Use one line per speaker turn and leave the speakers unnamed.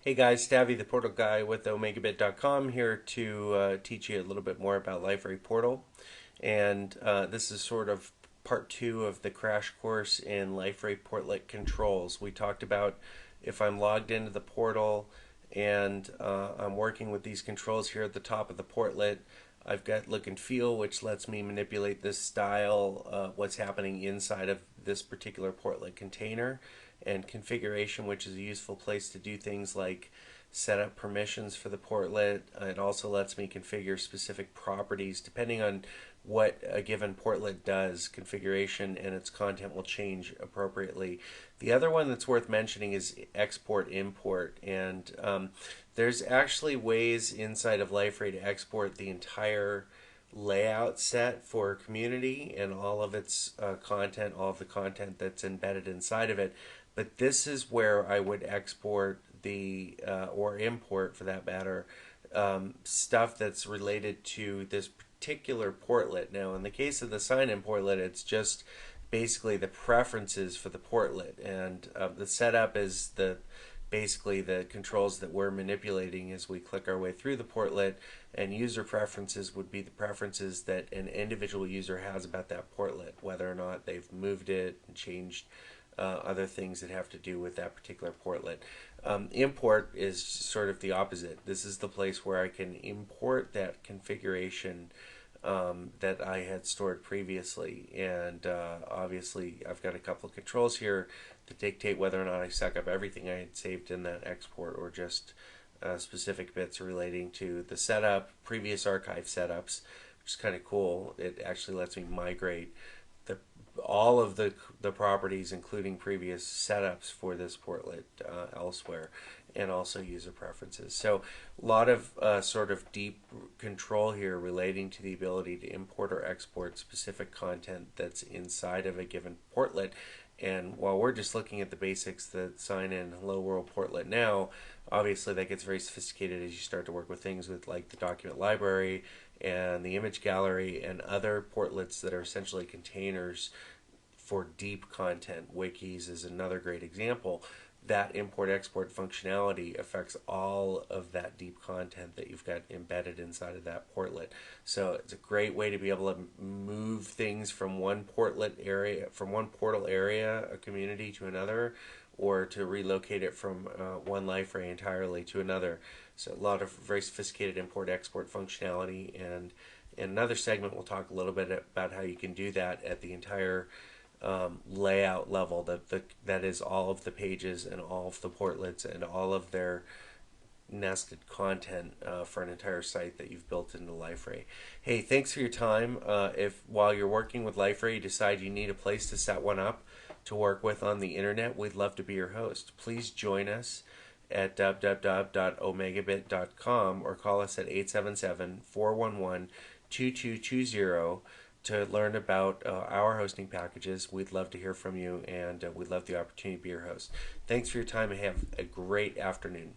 Hey guys, Stavy the Portal Guy with omegabit.com here to teach you a little bit more about Liferay Portal. And this is sort of part two of the crash course in Liferay Portlet controls. We talked about if I'm logged into the portal and I'm working with these controls here at the top of the portlet. I've got look and feel, which lets me manipulate this style, what's happening inside of this particular portlet container, and configuration, which is a useful place to do things like set up permissions for the portlet. It also lets me configure specific properties depending on what a given portlet does. Configuration and its content will change appropriately. The other one that's worth mentioning is export import, and there's actually ways inside of Liferay to export the entire layout set for community and all of its content, all of the content that's embedded inside of it. But this is where I would export the or import, for that matter, stuff that's related to this particular portlet. Now, in the case of the sign-in portlet, it's just basically the preferences for the portlet, and the setup is basically the controls that we're manipulating as we click our way through the portlet, and user preferences would be the preferences that an individual user has about that portlet, whether or not they've moved it and changed other things that have to do with that particular portlet. Import is sort of the opposite. This is the place where I can import that configuration that I had stored previously, and obviously I've got a couple of controls here to dictate whether or not I suck up everything I had saved in that export or just specific bits relating to the setup, previous archive setups, which is kind of cool. It actually lets me migrate all of the properties, including previous setups for this portlet elsewhere, and also user preferences. So a lot of sort of deep control here relating to the ability to import or export specific content that's inside of a given portlet. And while we're just looking at the basics, the sign in hello world portlet now, obviously that gets very sophisticated as you start to work with things with like the document library and the image gallery and other portlets that are essentially containers for deep content. Wikis is another great example. That import export functionality affects all of that deep content that you've got embedded inside of that portlet. So it's a great way to be able to move things from one portlet area, from one portal area, a community, to another, or to relocate it from one Liferay entirely to another. So a lot of very sophisticated import export functionality, and in another segment we'll talk a little bit about how you can do that at the entire layout level, that is all of the pages and all of the portlets and all of their nested content for an entire site that you've built into Liferay. Hey, thanks for your time. If while you're working with Liferay you decide you need a place to set one up to work with on the internet, we'd love to be your host. Please join us at www.omegabit.com or call us at 877-411-2220 to learn about our hosting packages. We'd love to hear from you, and we'd love the opportunity to be your host. Thanks for your time, and have a great afternoon.